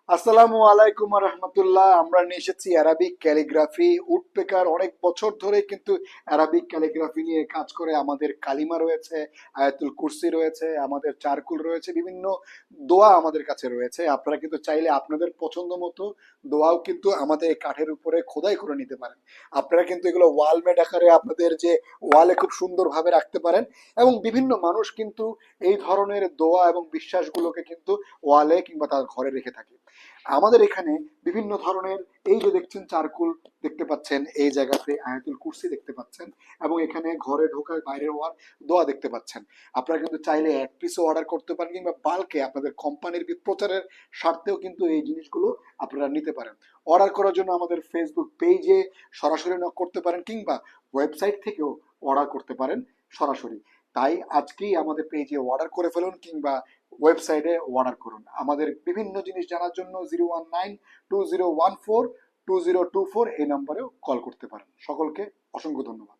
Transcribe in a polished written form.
আসসালামু আলাইকুম রহমতুল্লাহ। আমরা নিয়ে এসেছি অ্যারাবিক ক্যালিগ্রাফি উডপেকার। অনেক বছর ধরে কিন্তু অ্যারাবিক ক্যালিগ্রাফি নিয়ে কাজ করে। আমাদের কালিমা রয়েছে, আয়াতুল কুরসি রয়েছে, আমাদের চারকুল রয়েছে, বিভিন্ন দোয়া আমাদের কাছে রয়েছে। আপনারা কিন্তু চাইলে আপনাদের পছন্দ মতো দোয়াও কিন্তু আমাদের এই কাঠের উপরে খোদাই করে নিতে পারেন। আপনারা কিন্তু এগুলো ওয়াল মেড আকারে আপনাদের যে ওয়ালে খুব সুন্দরভাবে রাখতে পারেন। এবং বিভিন্ন মানুষ কিন্তু এই ধরনের দোয়া এবং বিশ্বাসগুলোকে কিন্তু ওয়ালে কিংবা তার ঘরে রেখে থাকে। আমাদের এখানে বিভিন্ন ধরনের, এই যে দেখছেন চারকুল দেখতে পাচ্ছেন, এই জায়গাতে আয়াতুল কুরসি দেখতে পাচ্ছেন, এবং এখানে ঘরে ঢোকার বাইরে হওয়ার দোয়া দেখতে পাচ্ছেন। আপনারা কিন্তু চাইলে এক পিসও অর্ডার করতে পারেন, কিংবা বাল্কে আপনাদের কোম্পানির প্রচারের স্বার্থেও কিন্তু এই জিনিসগুলো আপনারা নিতে পারেন। অর্ডার করার জন্য আমাদের ফেসবুক পেজে সরাসরি নক করতে পারেন, কিংবা ওয়েবসাইট থেকেও অর্ডার করতে পারেন সরাসরি। তাই আজকেই আমাদের পেজে অর্ডার করে ফেলুন, কিংবা ওয়েবসাইটে অর্ডার করুন। আমাদের বিভিন্ন জিনিস জানার জন্য 0192014202 এই নম্বরেও কল করতে পারেন। সকলকে অসংখ্য ধন্যবাদ।